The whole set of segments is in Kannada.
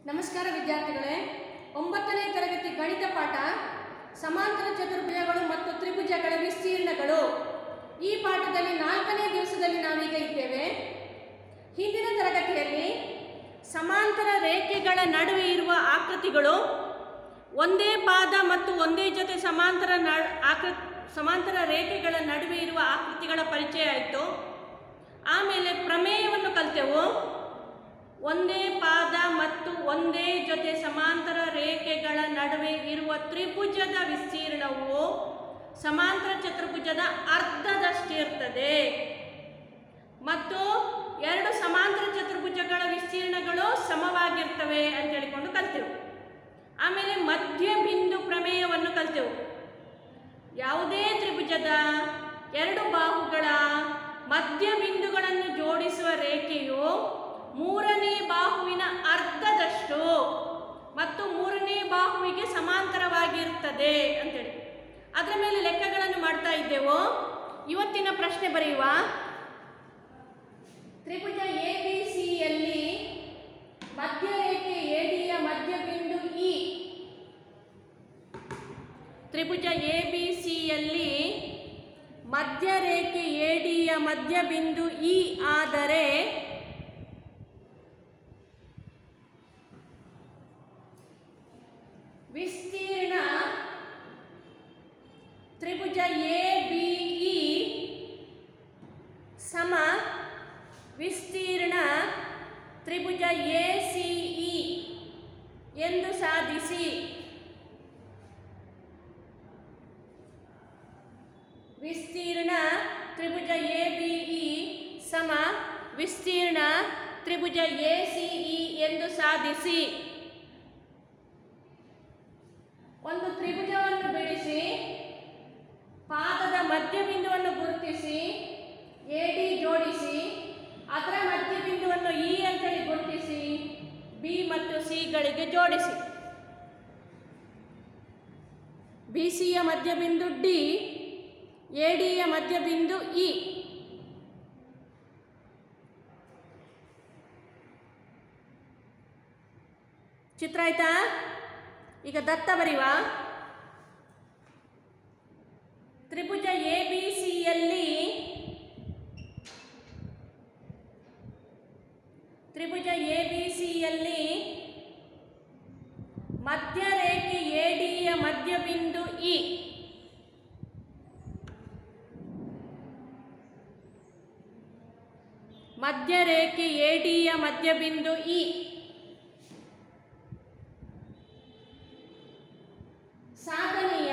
ನಮಸ್ಕಾರ ವಿದ್ಯಾರ್ಥಿಗಳೇ, 9ನೇ ತರಗತಿ ಗಣಿತ ಪಾಠ ಸಮಾಂತರ ಚತುರ್ಭುಜಗಳು ಮತ್ತು ತ್ರಿಭುಜಗಳ ವಿಸ್ತೀರ್ಣಗಳು. ಈ ಪಾಠದಲ್ಲಿ 4ನೇ ದಿವಸದಲ್ಲಿ ನಾವೀಗ ಇದ್ದೇವೆ. ಹಿಂದಿನ ತರಗತಿಯಲ್ಲಿ ಸಮಾಂತರ ರೇಖೆಗಳ ನಡುವೆ ಇರುವ ಆಕೃತಿಗಳು, ಒಂದೇ ಪಾದ ಮತ್ತು ಒಂದೇ ಜೊತೆ ಸಮಾಂತರ ರೇಖೆಗಳ ನಡುವೆ ಇರುವ ಆಕೃತಿಗಳ ಪರಿಚಯ ಆಯಿತು. ಆಮೇಲೆ ಪ್ರಮೇಯವನ್ನು ಕಲಿತೆವು. ಒಂದೇ ಪಾದ ಮತ್ತು ಒಂದೇ ಜೊತೆ ಸಮಾಂತರ ರೇಖೆಗಳ ನಡುವೆ ಇರುವ ತ್ರಿಭುಜದ ವಿಸ್ತೀರ್ಣವು ಸಮಾಂತರ ಚತುರ್ಭುಜದ ಅರ್ಧದಷ್ಟಿರ್ತದೆ ಮತ್ತು ಎರಡು ಸಮಾಂತರ ಚತುರ್ಭುಜಗಳ ವಿಸ್ತೀರ್ಣಗಳು ಸಮವಾಗಿರ್ತವೆ ಅಂತ ಹೇಳಿಕೊಂಡು ಕಲಿತೆವು. ಆಮೇಲೆ ಮಧ್ಯಬಿಂದು ಪ್ರಮೇಯವನ್ನು ಕಲಿತೆವು. ಯಾವುದೇ ತ್ರಿಭುಜದ ಎರಡು ಬಾಹುಗಳ ಮಧ್ಯಬಿಂದುಗಳನ್ನು ಜೋಡಿಸುವ ರೇಖೆಯು ಮೂರನೇ ಬಾಹುವಿನ ಅರ್ಧದಷ್ಟು ಮತ್ತು ಮೂರನೇ ಬಾಹುವಿಗೆ ಸಮಾಂತರವಾಗಿರುತ್ತದೆ ಅಂತೇಳಿ ಅದರ ಮೇಲೆ ಲೆಕ್ಕಗಳನ್ನು ಮಾಡ್ತಾ ಇದ್ದೆವು. ಇವತ್ತಿನ ಪ್ರಶ್ನೆ ಬರೆಯುವ. ತ್ರಿಭುಜ ಎಬಿಸಿಯಲ್ಲಿ ಮಧ್ಯರೇಖೆ ಎಡಿಯ ಮಧ್ಯಬಿಂದು ಇ. ತ್ರಿಭುಜ ಎಬಿಸಿಯಲ್ಲಿ ಮಧ್ಯರೇಖೆ ಎಡಿಯ ಮಧ್ಯಬಿಂದು ಇ ಆದರೆ ವಿಸ್ತೀರ್ಣ ತ್ರಿಭುಜ ಎಬಿಇ ಸಮ ವಿಸ್ತೀರ್ಣ ತ್ರಿಭುಜ ಎಸಿಇ ಎಂದು ಸಾಧಿಸಿ. ವಿಸ್ತೀರ್ಣ ತ್ರಿಭುಜ ಎಬಿಇ ಸಮ ವಿಸ್ತೀರ್ಣ ತ್ರಿಭುಜ ಎಸಿಇ ಎಂದು ಸಾಧಿಸಿ. ಒಂದು ತ್ರಿಭುಜವನ್ನು ಬಿಡಿಸಿ ಪಾದದ ಮಧ್ಯಬಿಂದುವನ್ನು ಗುರುತಿಸಿ ಎಡಿ ಜೋಡಿಸಿ ಅದರ ಮಧ್ಯಬಿಂದುವನ್ನು ಇ ಅಂತೇಳಿ ಗುರುತಿಸಿ ಬಿ ಮತ್ತು ಸಿ ಗಳಿಗೆ ಜೋಡಿಸಿ. ಬಿಸಿಯ ಮಧ್ಯಬಿಂದು ಡಿ, ಎಡಿಯ ಮಧ್ಯಬಿಂದು ಇ. ಚಿತ್ರ ಆಯ್ತಾ? ಈಗ ದತ್ತ ಬರೆಯುವ. ತ್ರಿಭುಜ ಎಬಿಸಿಯಲ್ಲಿ ಮಧ್ಯರೇಖೆ ಎಡಿಯ ಮಧ್ಯಬಿಂದು ಇ. ಮಧ್ಯರೇಖೆ ಎಡಿಯ ಮಧ್ಯಬಿಂದು ಇ ಸಾಧನೆಯ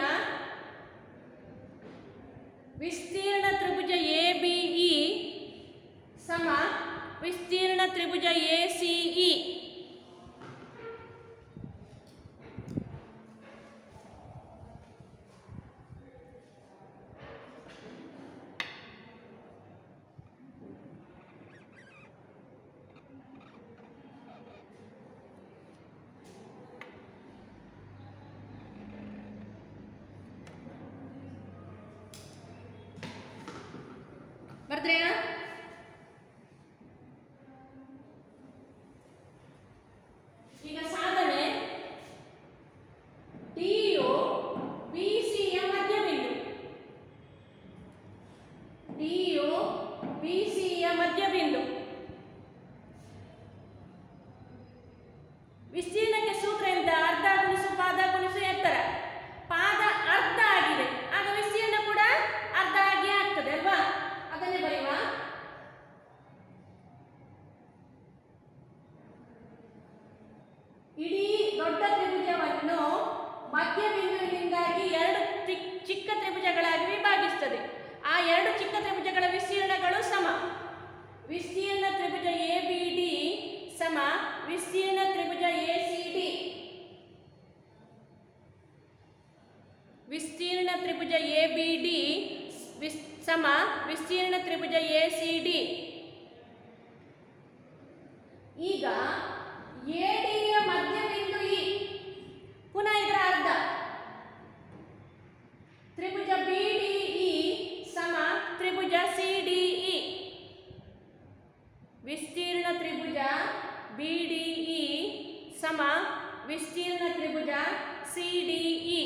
ವಿಸ್ತೀರ್ಣ ತ್ರಿಭುಜ ಎಬಿಇ ಸಮ ವಿಸ್ತೀರ್ಣ ತ್ರಿಭುಜ ಎಸಿಇ. ಬರ್ದ್ರೇನಾ? ಈಗ ಸಾಧನೆ ಡಿಯು ಬಿಸಿಯ ಮಧ್ಯಬಿಂದು. ಡಿಯು ಬಿಸಿಯ ಮಧ್ಯಬಿಂದು. ವಿಸ್ತೀರ್ಣಕ್ಕೆ ಸೂತ್ರ ಎಂತ? ಅರ್ಧ ಗುಣಿಸು ಪಾದ ಗುಣಿಸು ಎತ್ತರ. ಪಾದ ಅರ್ಧ ಆಗಿದೆ, ಆಗ ವಿಸ್ತೀರ್ಣ ಕೂಡ ಅರ್ಧ ಆಗಿ ಆಗ್ತದೆ ಅಲ್ವಾ? ಅದನ್ನೇ ಬರೆಯುವ. ಇಡೀ ದೊಡ್ಡ ತ್ರಿಭುಜವನ್ನು ಮಧ್ಯಬಿಂದುವಿನಿಂದಾಗಿ ಎರಡು ಚಿಕ್ಕ ತ್ರಿಭುಜಗಳಾಗಿ ವಿಭಾಗಿಸುತ್ತದೆ. ಆ ಎರಡು ಚಿಕ್ಕ ತ್ರಿಭುಜಗಳ ವಿಸ್ತೀರ್ಣಗಳು ಸಮ. ವಿಸ್ತೀರ್ಣ ತ್ರಿಭುಜ ಎಬಿಡಿ ಸಮ ವಿಸ್ತೀರ್ಣ ತ್ರಿಭುಜ ಎಸಿಡಿ. ವಿಸ್ತೀರ್ಣ ತ್ರಿಭುಜ ಎಬಿಡಿ ಸಮ ವಿಸ್ತೀರ್ಣ ತ್ರಿಭುಜ ಎಸಿಡಿ. ಈಗ ಎಡಿಯ ಮಧ್ಯಬಿಂದು ಇ ಪುನಃ ಇದರ ಅರ್ಧ. ತ್ರಿಭುಜ ಬಿಡಿಇ ಸಮ ತ್ರಿಭುಜ ಸಿಡಿಇ. ವಿಸ್ತೀರ್ಣ ತ್ರಿಭುಜ ಬಿಡಿಇ ಸಮ ವಿಸ್ತೀರ್ಣ ತ್ರಿಭುಜ ಸಿ ಡಿ ಇ.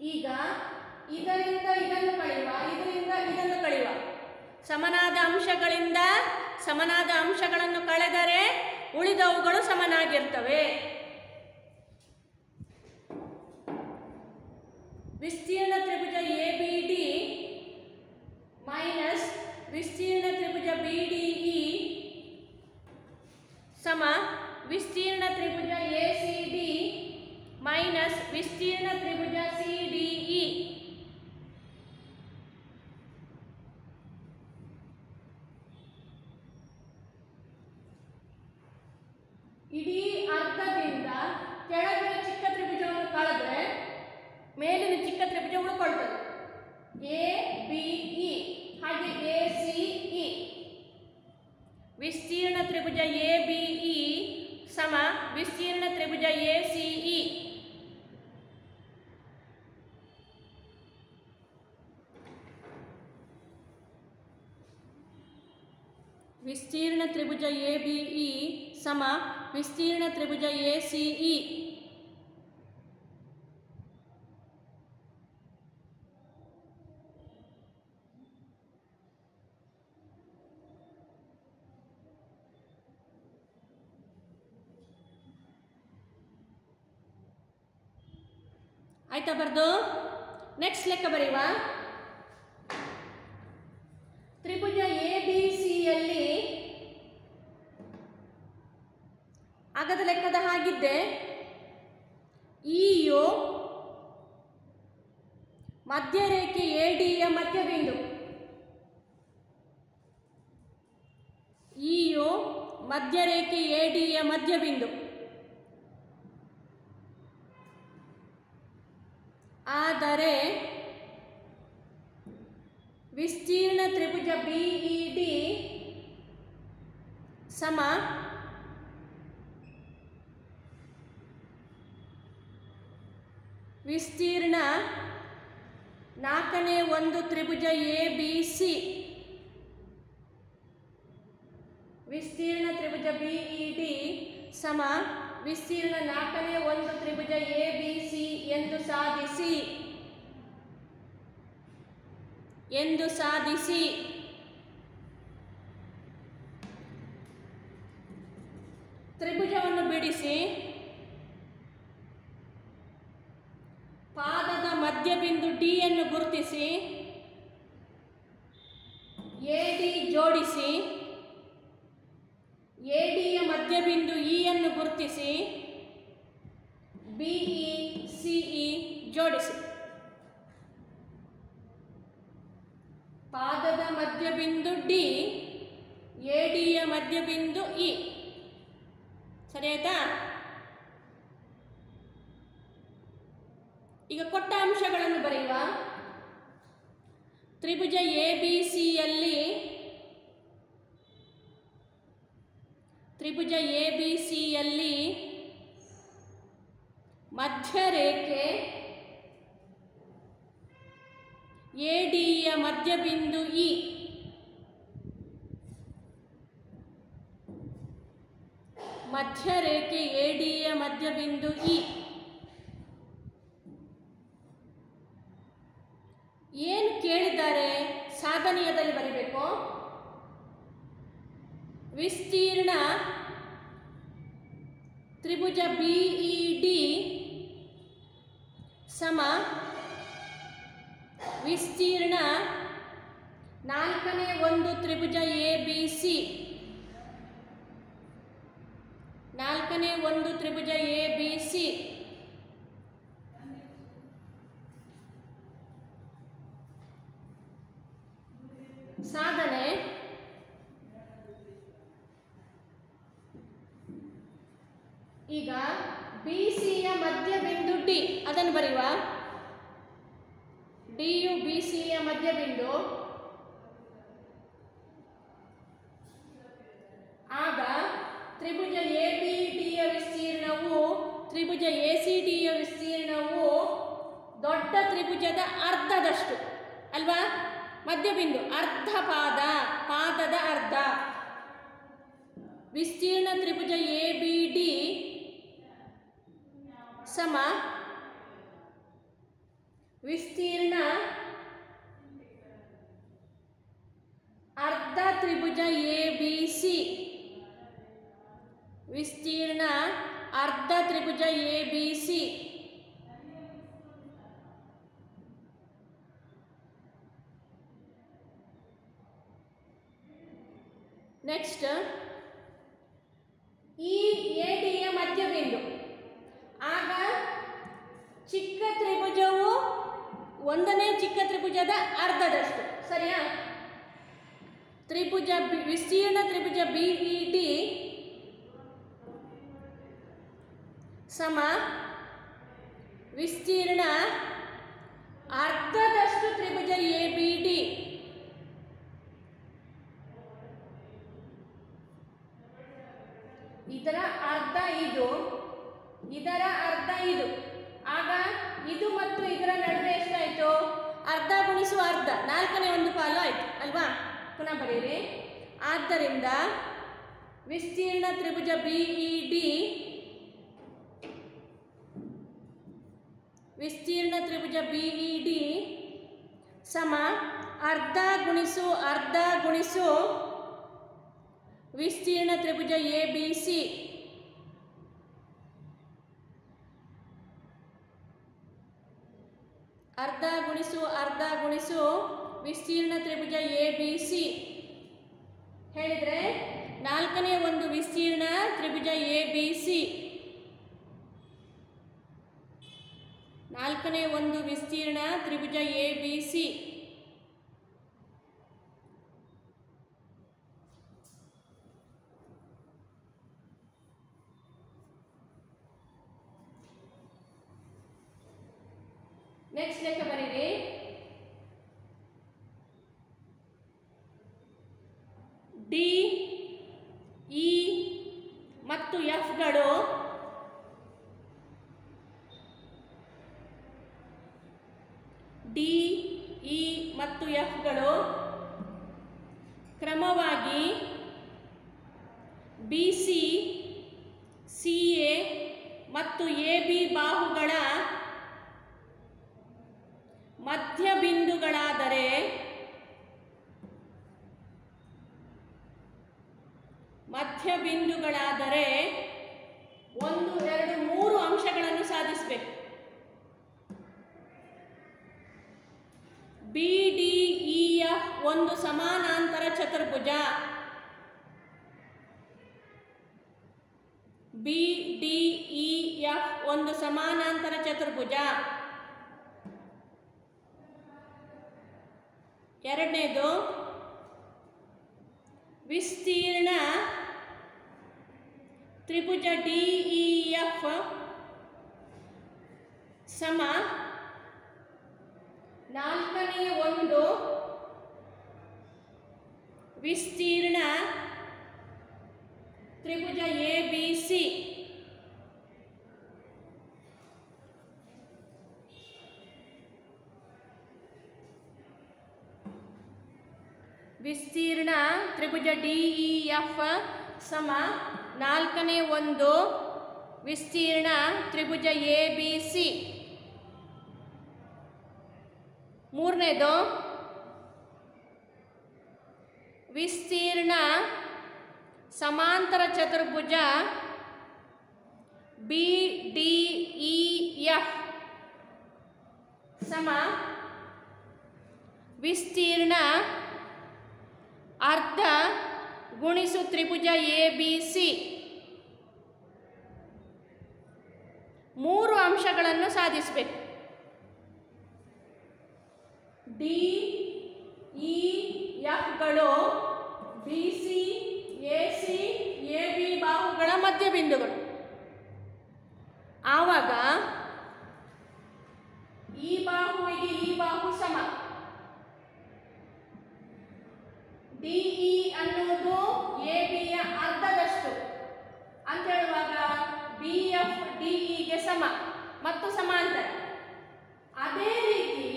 ಈಗ ಇದರಿಂದ ಇದನ್ನು ಕಳೆಯುವ, ಇದರಿಂದ ಇದನ್ನು ಕಳೆಯುವ. ಸಮನಾದ ಅಂಶಗಳಿಂದ ಸಮನಾದ ಅಂಶಗಳನ್ನು ಕಳೆದರೆ ಉಳಿದವುಗಳು ಸಮನಾಗಿರ್ತವೆ. ವಿಸ್ತೀರ್ಣ ತ್ರಿಭುಜ ಎ ಬಿ ಡಿ ಮೈನಸ್ ವಿಸ್ತೀರ್ಣ ತ್ರಿಭುಜ ಬಿ ಡಿ ಇ ಸಮ ವಿಸ್ತೀರ್ಣ ತ್ರಿಭುಜ ಎ ಸಿ ಡಿ ಮೈನಸ್ ವಿಸ್ತೀರ್ಣ ತ್ರಿಭುಜ ಸಿ ಡಿ ಇ. ಇಡೀ ಅರ್ಧದಿಂದ ಕೆಳಗಿನ ಚಿಕ್ಕ ತ್ರಿಭುಜವನ್ನು ಕಳೆದ್ರೆ ಮೇಲಿನ ಚಿಕ್ಕ ತ್ರಿಭುಜ ಉಳ್ಕೊಳ್ತದೆ. ಎ ಬಿ ಇ ಹಾಗೆ ಎ ಸಿ ಇ. ವಿಸ್ತೀರ್ಣ ತ್ರಿಭುಜ ಎ ಬಿ ಇ ಸಮ ವಿಸ್ತೀರ್ಣ ತ್ರಿಭುಜ ಎ ಸಿ ಇ. ವಿಸ್ತೀರ್ಣ ತ್ರಿಭುಜ ಎ ಬಿ ಇ ಸಮ ವಿಸ್ತೀರ್ಣ ತ್ರಿಭುಜ ಎ ಸಿ ಇ. ಆಯ್ತಾ ಬರ್ದು? ನೆಕ್ಸ್ಟ್ ಲೆಕ್ಕ ಬರೆಯುವ. ತ್ರಿಭುಜ ಎ ಬಿ ಸಿಯಲ್ಲಿ ಅಗದ ಲೆಕ್ಕದ ಹಾಗಿದ್ದೆ ಇಯು ಮಧ್ಯರೇಖೆ ಎ ಡಿಯ ಮಧ್ಯಬಿಂದು. ಇಯು ಮಧ್ಯರೇಖೆ ಎ ಡಿಯ ಮಧ್ಯಬಿಂದು. ಆದರೆ ವಿಸ್ತೀರ್ಣ ತ್ರಿಭುಜ ಬಿ ಇ ಡಿ ಸಮ ವಿಸ್ತೀರ್ಣ 4ನೇ ಒಂದು ತ್ರಿಭುಜ ಎ ಬಿ ಸಿ. ವಿಸ್ತೀರ್ಣ ತ್ರಿಭುಜ ಬಿ ಇ ಡಿ ಸಮ ವಿಸ್ತೀರ್ಣ 4ನೇ ಒಂದು ತ್ರಿಭುಜ ಎ ಬಿ ಸಿ ಎಂದು ಸಾಧಿಸಿ ತ್ರಿಭುಜವನ್ನು ಬಿಡಿಸಿ ಪಾದದ ಮಧ್ಯಬಿಂದು ಡಿ ಯನ್ನು ಗುರುತಿಸಿ ಎ ಡಿ ಜೋಡಿಸಿ ಎ ಡಿಯ ಮಧ್ಯಬಿಂದು ಇ ಯನ್ನು ಗುರುತಿಸಿ ಬಿ ಇ ಸಿ ಇ ಜೋಡಿಸಿ. ಪಾದದ ಮಧ್ಯಬಿಂದು ಡಿ, ಎ ಡಿಯ ಮಧ್ಯಬಿಂದು ಇ. ಸರಿ ಆಯ್ತಾ? ಈಗ ಕೊಟ್ಟ ಅಂಶಗಳನ್ನು ಬರೆಯುವ. ತ್ರಿಭುಜ ಎ ಬಿ ಸಿಯಲ್ಲಿ ಮಧ್ಯರೇಖೆ ಎ ಡಿಯ ಮಧ್ಯಬಿಂದು ಇ. ಮಧ್ಯರೇಖೆ ಎ ಡಿಯ ಮಧ್ಯಬಿಂದು ಇ. ಏನು ಕೇಳಿದ್ದಾರೆ ಸಾಧನೀಯದಲ್ಲಿ ಬರೀಬೇಕು. ವಿಸ್ತೀರ್ಣ ತ್ರಿಭುಜ ಬಿ ಇ ಡಿ ಸಮ ವಿಸ್ತೀರ್ಣ 4ನೇ ಒಂದು ತ್ರಿಭುಜ ಎ ಬಿ ಸಿ. 4ನೇ ಒಂದು ತ್ರಿಭುಜ ಎ ಬಿ ಸಿ ಸಾಧನೆ. ಈಗ ಬಿ ಸಿಯ ಮಧ್ಯಬಿಂದು ಡಿ ಅದನ್ನು ಬರೆಯುವ. ಡಿ ಯು ಬಿ ಸಿಯ ಮಧ್ಯಬಿಂದು. ಆಗ ತ್ರಿಭುಜ ಎ ಬಿ ಡಿಯ ವಿಸ್ತೀರ್ಣವು ತ್ರಿಭುಜ ಎ ಸಿ ಡಿಯ ವಿಸ್ತೀರ್ಣವು ದೊಡ್ಡ ತ್ರಿಭುಜದ ಅರ್ಧದಷ್ಟು ಅಲ್ವಾ? ಮಧ್ಯಬಿಂದು ಅರ್ಧ ಪಾದ, ಪಾದದ ಅರ್ಧ. ವಿಸ್ತೀರ್ಣ ತ್ರಿಭುಜ ಎ ಬಿ ಡಿ ಸಮ ವಿಸ್ತೀರ್ಣ ಅರ್ಧ ತ್ರಿಭುಜ ಎ ಬಿ ಸಿ. ವಿಸ್ತೀರ್ಣ ಅರ್ಧ ತ್ರಿಭುಜ ಎ ಬಿ ಸಿ. ನೆಕ್ಸ್ಟ್ ಈ ಎ ಡಿಯ ಮಧ್ಯಬಿಂದು. ಆಗ ಚಿಕ್ಕ ತ್ರಿಭುಜವು ಒಂದನೇ ಚಿಕ್ಕ ತ್ರಿಭುಜದ ಅರ್ಧದಷ್ಟು, ಸರಿಯಾ? ತ್ರಿಭುಜ ವಿಸ್ತೀರ್ಣ ತ್ರಿಭುಜ ಬಿ ಇ ಡಿ ಸಮ ವಿಸ್ತೀರ್ಣ ಅರ್ಧದಷ್ಟು ತ್ರಿಭುಜ ಎ ಬಿ ಡಿ. ಇದರ ಅರ್ಧ ಇದು, ಇದರ ಅರ್ಧ ಇದು. ಆಗ ಇದು ಮತ್ತು ಇದರ ನಡುವೆ ಎಷ್ಟಾಯಿತು? ಅರ್ಧ ಗುಣಿಸು ಅರ್ಧ, 4/1 ಪಾಲು ಆಯಿತು ಅಲ್ವಾ? ಪುನಃ ಬರೆಯಿರಿ. ಆದ್ದರಿಂದ ವಿಸ್ತೀರ್ಣ ತ್ರಿಭುಜ ಬಿ ಇ ಡಿ, ವಿಸ್ತೀರ್ಣ ತ್ರಿಭುಜ ಬಿ ಇ ಡಿ ಸಮ ಅರ್ಧ ಗುಣಿಸು ಅರ್ಧ ಗುಣಿಸು ವಿಸ್ತೀರ್ಣ ತ್ರಿಭುಜ ಎ ಬಿ ಸಿ. ಅರ್ಧ ಗುಣಿಸು ಅರ್ಧ ಗುಣಿಸು ವಿಸ್ತೀರ್ಣ ತ್ರಿಭುಜ ಎ ಬಿ ಸಿ ಹೇಳಿದರೆ 4/1 ವಿಸ್ತೀರ್ಣ ತ್ರಿಭುಜ ಎ ಬಿ ಸಿ. 4/1 ವಿಸ್ತೀರ್ಣ ತ್ರಿಭುಜ ಎ ಬಿ ಸಿ. ನೆಕ್ಸ್ಟ್ ಲೆಕ್ಕ ಬರೀರಿ. ಡಿ ಇ ಮತ್ತು ಎಫ್ಗಳು ಡಿ ಇ ಮತ್ತು ಎಫ್ಗಳು ಕ್ರಮವಾಗಿ ಬಿ ಸಿ, ಸಿ ಎ ಮತ್ತು ಎ ಬಿ ಬಾಹುಗಳ ಮಧ್ಯಬಿಂದುಗಳಾದರೆ ಮಧ್ಯಬಿಂದುಗಳಾದರೆ 1, 2, 3 ಅಂಶಗಳನ್ನು ಸಾಧಿಸಬೇಕು. ಬಿ ಡಿ ಇ ಎಫ್ ಒಂದು ಸಮಾನಾಂತರ ಚತುರ್ಭುಜ. ಬಿ ಡಿ ಇ ಎಫ್ ಒಂದು ಸಮಾನಾಂತರ ಚತುರ್ಭುಜ. ಎರಡನೇದು ವಿಸ್ತೀರ್ಣ ತ್ರಿಭುಜ ಡಿ ಇ ಎಫ್ ಸಮ 4/1 ವಿಸ್ತೀರ್ಣ ತ್ರಿಭುಜ ಎ ಬಿ ಸಿ. ವಿಸ್ತೀರ್ಣ ತ್ರಿಭುಜ ಡಿ ಇ ಎಫ್ ಸಮ 4/1 ವಿಸ್ತೀರ್ಣ ತ್ರಿಭುಜ ಎ ಬಿ ಸಿ. ಮೂರನೇದು ವಿಸ್ತೀರ್ಣ ಸಮಾಂತರ ಚತುರ್ಭುಜ ಬಿ ಡಿ ಇ ಎಫ್ ಸಮ ವಿಸ್ತೀರ್ಣ ಅರ್ಧ ಗುಣಿಸು ತ್ರಿಭುಜ ಎ ಬಿ ಸಿ. 3 ಅಂಶಗಳನ್ನು ಸಾಧಿಸಬೇಕು. ಡಿ ಇ ಎಫ್ಗಳು B C, A C, A B ಬಾಹುಗಳ ಮಧ್ಯಬಿಂದುಗಳು. ಆವಾಗ ಈ ಬಾಹುವಿಗೆ ಈ ಬಾಹು ಸಮ. ಡಿ ಇ ಅನ್ನುವುದು ಎ ಬಿಯ ಅರ್ಧದಷ್ಟು ಅಂತ ಹೇಳುವಾಗ ಬಿ ಎಫ್ ಡಿ ಇಗೆ ಸಮ ಮತ್ತು ಸಮಾಂತರ. ಅದೇ ರೀತಿ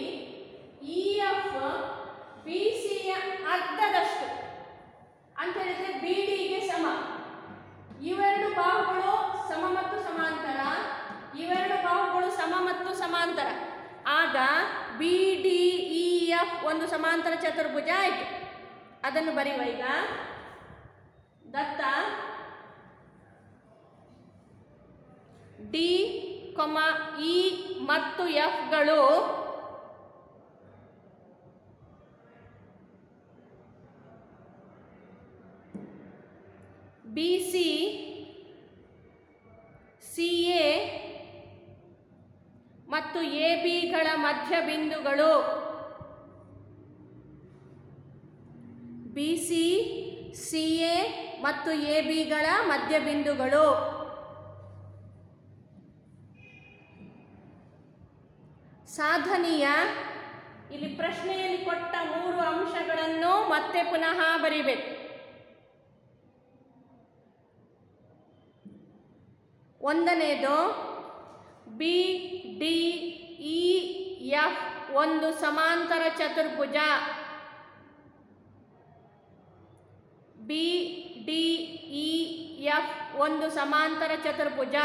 ಇ ಎಫ್ ಬಿ ಆಗ ಬಿ ಡಿ ಇ ಎಫ್ ಒಂದು ಸಮಾಂತರ ಚತುರ್ಭುಜ ಆಯಿತು. ಅದನ್ನು ಬರೆಯುವ ಈಗ. ದತ್ತ ಡಿ, ಇ ಮತ್ತು ಎಫ್ಗಳು ಬಿ ಸಿ, ಸಿ ಎ ಮತ್ತು ಎ ಬಿಗಳ ಮಧ್ಯಬಿಂದುಗಳು. ಬಿ ಸಿ, ಸಿ ಎ ಮತ್ತು ಎ ಬಿಗಳ ಮಧ್ಯಬಿಂದುಗಳು. ಸಾಧನೀಯ ಇಲ್ಲಿ ಪ್ರಶ್ನೆಯಲ್ಲಿ ಕೊಟ್ಟ 3 ಅಂಶಗಳನ್ನು ಮತ್ತೆ ಪುನಃ ಬರೀಬೇಕು. ಒಂದನೇದು ಬಿ ಡಿ ಇ ಎಫ್ ಒಂದು ಸಮಾಂತರ ಚತುರ್ಭುಜ. ಬಿ ಡಿ ಇ ಎಫ್ ಒಂದು ಸಮಾಂತರ ಚತುರ್ಭುಜ.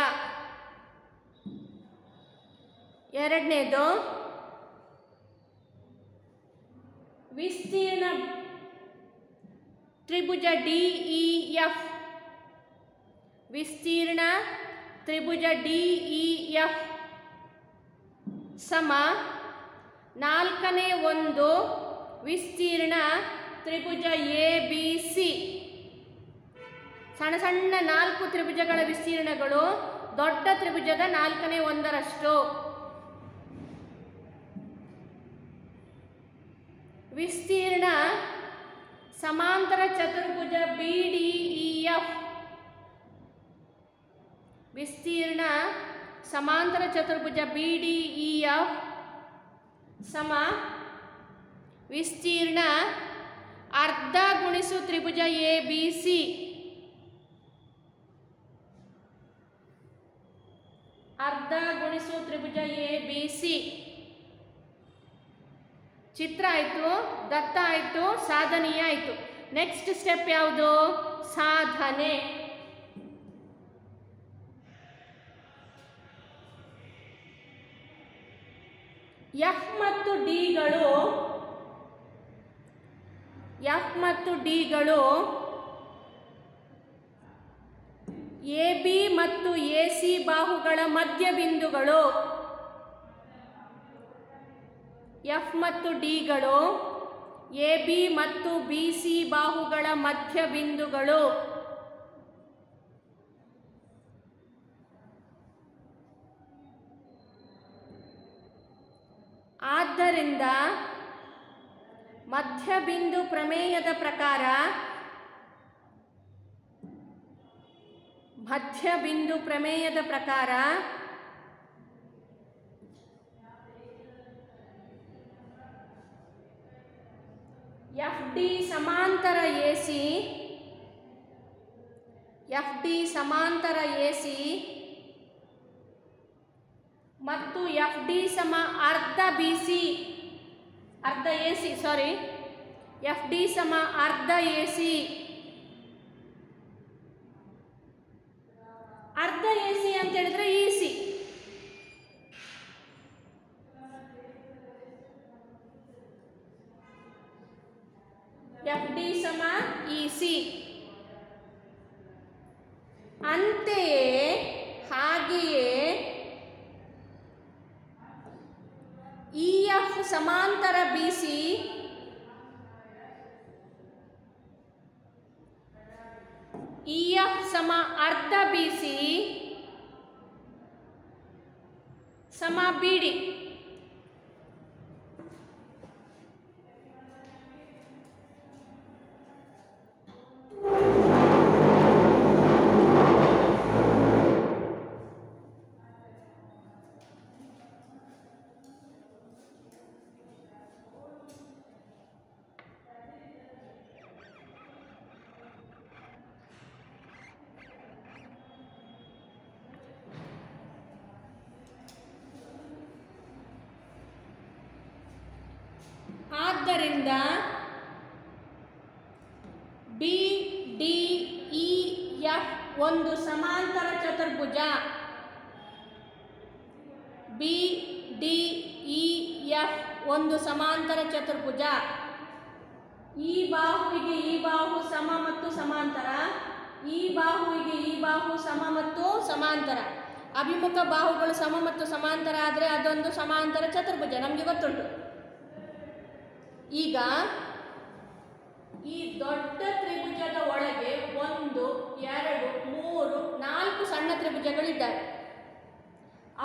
ಎರಡನೇದು ವಿಸ್ತೀರ್ಣ ತ್ರಿಭುಜ ಡಿ ಇ ಎಫ್. ವಿಸ್ತೀರ್ಣ ತ್ರಿಭುಜ ಡಿ ಇ ಎಫ್ ಸಮ 4ನೇ ಒಂದು ವಿಸ್ತೀರ್ಣ ತ್ರಿಭುಜ ಎ ಬಿ ಸಿ. ಸಣ್ಣ ಸಣ್ಣ 4 ತ್ರಿಭುಜಗಳ ವಿಸ್ತೀರ್ಣಗಳು ದೊಡ್ಡ ತ್ರಿಭುಜದ 4ನೇ ಒಂದರಷ್ಟು. ವಿಸ್ತೀರ್ಣ ಸಮಾಂತರ ಚತುರ್ಭುಜ ಬಿ ಡಿ ಇ ಎಫ್. ವಿಸ್ತೀರ್ಣ ಸಮಾಂತರ ಚತುರ್ಭುಜ ಬಿ ಡಿ ಇ ಎಫ್ ಸಮ ವಿಸ್ತೀರ್ಣ ಅರ್ಧ ಗುಣಿಸು ತ್ರಿಭುಜ ಎ ಬಿ ಸಿ. ಅರ್ಧ ಗುಣಿಸು ತ್ರಿಭುಜ ಎ ಬಿ ಸಿ. ಚಿತ್ರ ಆಯಿತು, ದತ್ತ ಆಯಿತು, ಸಾಧನೀಯ ಆಯಿತು. ನೆಕ್ಸ್ಟ್ ಸ್ಟೆಪ್ ಯಾವುದು? ಸಾಧನೆ. ಎಫ್ ಮತ್ತು ಡಿಗಳು ಎ ಬಿ ಮತ್ತು ಎ ಸಿ ಬಾಹುಗಳ ಮಧ್ಯಬಿಂದುಗಳು. ಎಫ್ ಮತ್ತು ಡಿಗಳು ಎ ಬಿ ಮತ್ತು ಬಿ ಸಿ ಬಾಹುಗಳ ಮಧ್ಯಬಿಂದುಗಳು. ಆದ್ದರಿಂದ ಮಧ್ಯಬಿಂದು ಪ್ರಮೇಯದ ಪ್ರಕಾರ ಎಫ್ ಡಿ ಸಮಾಂತರ ಎ ಸಿ ಮತ್ತು ಎಫ್ ಡಿ ಸಮ ಅರ್ಧ ಬಿ ಸಿ, ಅರ್ಧ A C, sorry, F D ಸಮ ಅರ್ಧ ಎ ಸಿ. ಅರ್ಧ ಎ ಸಿ ಅಂತ ಹೇಳಿದ್ರೆ ಇ ಸಿ. ಎಫ್ ಡಿ ಸಮ ಇ ಸಿ. ಅಂತೆಯೇ ಹಾಗೆಯೇ ಇ ಎಫ್ ಸಮಾಂತರ ಬಿ ಸಿ ಇ ಎಫ್ ಸಮ ಅರ್ಧ ಬಿ ಸಿ ಸಮ ಬಿ ಡಿ. ಆದ್ದರಿಂದ ಬಿ ಡಿ ಇ ಎಫ್ ಒಂದು ಸಮಾಂತರ ಚತುರ್ಭುಜ. ಬಿ ಡಿ ಇ ಎಫ್ ಒಂದು ಸಮಾಂತರ ಚತುರ್ಭುಜ. ಈ ಬಾಹುವಿಗೆ ಈ ಬಾಹು ಸಮ ಮತ್ತು ಸಮಾಂತರ, ಈ ಬಾಹುವಿಗೆ ಈ ಬಾಹು ಸಮ ಮತ್ತು ಸಮಾಂತರ. ಅಭಿಮುಖ ಬಾಹುಗಳು ಸಮ ಮತ್ತು ಸಮಾಂತರ ಆದರೆ ಅದೊಂದು ಸಮಾಂತರ ಚತುರ್ಭುಜ, ನಮಗೆ ಗೊತ್ತುಂಟು. ಈಗ ಈ ದೊಡ್ಡ ತ್ರಿಭುಜದ ಒಳಗೆ 1 2 3 4 ಸಣ್ಣ ತ್ರಿಭುಜಗಳಿದ್ದಾವೆ.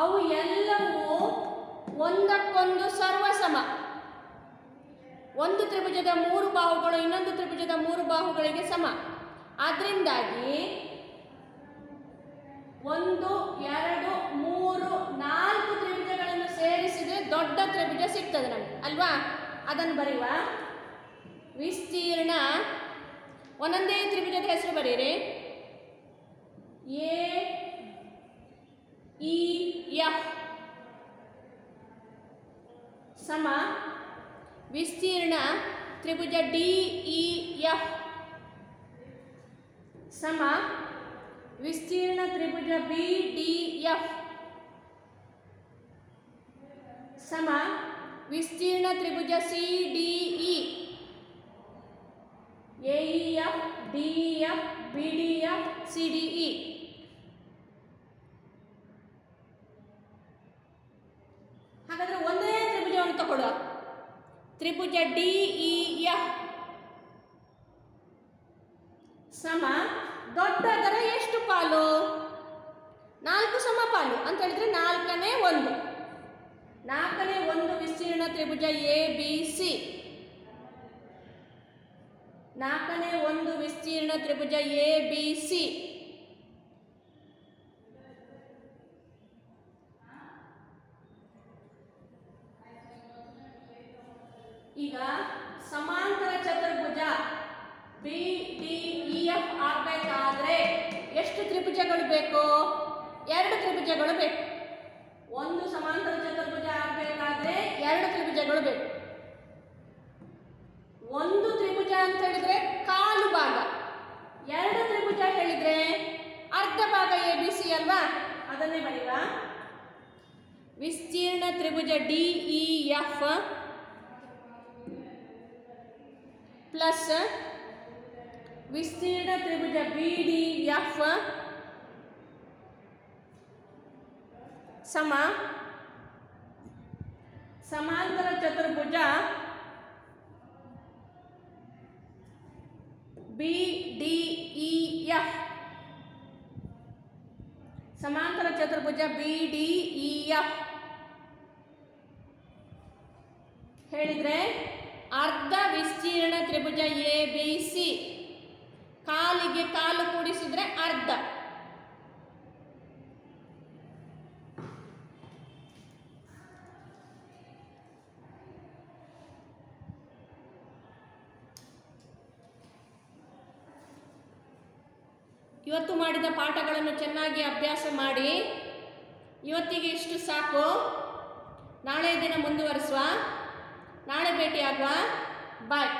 ಅವು ಎಲ್ಲವೂ ಒಂದಕ್ಕೊಂದು ಸರ್ವಸಮ. ಒಂದು ತ್ರಿಭುಜದ 3 ಬಾಹುಗಳು ಇನ್ನೊಂದು ತ್ರಿಭುಜದ 3 ಬಾಹುಗಳಿಗೆ ಸಮ. ಆದ್ದರಿಂದಾಗಿ 1 2 3 4 ತ್ರಿಭುಜಗಳನ್ನು ಸೇರಿಸಿದರೆ ದೊಡ್ಡ ತ್ರಿಭುಜ ಸಿಗ್ತದೆ ನಮಗೆ ಅಲ್ವಾ. ಅದನ್ನು ಬರೆಯುವ. ವಿಸ್ತೀರ್ಣ ಒಂದೊಂದೇ ತ್ರಿಭುಜದ ಹೆಸರು ಬರೀರಿ. ಎ ಇ ಎಫ್ ಸಮ ವಿಸ್ತೀರ್ಣ ತ್ರಿಭುಜ ಡಿ ಇ ಎಫ್ ಸಮ ವಿಸ್ತೀರ್ಣ ತ್ರಿಭುಜ ಬಿ ಡಿ ಎಫ್ ಸಮ ವಿಸ್ತೀರ್ಣ ತ್ರಿಭುಜ C D E. A E F D E F B D F C D E. ಹಾಗಾದ್ರೆ ಒಂದೇ ತ್ರಿಭುಜವನ್ನು ತಗೊಳ್ಳುವ. ತ್ರಿಭುಜ ಡಿ ಇ ಎಫ್ ಸಮ ದೊಡ್ಡದರ ಎಷ್ಟು ಪಾಲು? 4 ಸಮಪಾಲು ಅಂತ ಹೇಳಿದ್ರೆ 4ನೇ 1. 4ನೇ 1 ವಿಸ್ತೀರ್ಣ ತ್ರಿಭುಜ ಎ ಬಿ ಸಿ. 4ನೇ 1 ವಿಸ್ತೀರ್ಣ ತ್ರಿಭುಜ ಎ ಬಿ ಸಿ. ಈಗ ಸಮಾಂತರ ಚತುರ್ಭುಜ ಬಿ ಡಿ ಇ ಎಫ್ ಆಗಬೇಕಾದ್ರೆ ಎಷ್ಟು ತ್ರಿಭುಜಗಳು ಬೇಕು? 2 ತ್ರಿಭುಜಗಳು ಬೇಕು. ಒಂದು ಸಮಾಂತರ ಚತುರ್ಭುಜ ಆಗಬೇಕಾದ್ರೆ 2 ತ್ರಿಭುಜಗಳು ಬೇಕು. ಒಂದು ತ್ರಿಭುಜ ಅಂತ ಹೇಳಿದ್ರೆ ಕಾಲು ಭಾಗ, 2 ತ್ರಿಭುಜ ಹೇಳಿದ್ರೆ ಅರ್ಧ ಭಾಗ ಎ ಬಿ ಸಿ ಅಲ್ವಾ. ಅದನ್ನೇ ಬರೆಯುವ. ವಿಸ್ತೀರ್ಣ ತ್ರಿಭುಜ ಡಿ ಇ ಎಫ್ ಪ್ಲಸ್ ವಿಸ್ತೀರ್ಣ ತ್ರಿಭುಜ ಬಿ ಡಿ ಎಫ್ ಸಮ ಸಮಾಂತರ ಚತುರ್ಭುಜ ಬಿ ಡಿ ಇ ಎಫ್. ಸಮಾಂತರ ಚತುರ್ಭುಜ ಬಿ ಡಿ ಇ ಎಫ್ ಹೇಳಿದ್ರೆ ಅರ್ಧ ವಿಸ್ತೀರ್ಣ ತ್ರಿಭುಜ ಎ ಬಿ ಸಿ. ಕಾಲಿಗೆ ಕಾಲು ಕೂಡಿಸಿದ್ರೆ ಅರ್ಧ. ಇವತ್ತು ಮಾಡಿದ ಪಾಠಗಳನ್ನು ಚೆನ್ನಾಗಿ ಅಭ್ಯಾಸ ಮಾಡಿ. ಇವತ್ತಿಗೆ ಇಷ್ಟು ಸಾಕು. ನಾಳೆ ದಿನ ಮುಂದುವರಿಸುವ. ನಾಳೆ ಭೇಟಿಯಾಗುವ. ಬಾಯ್.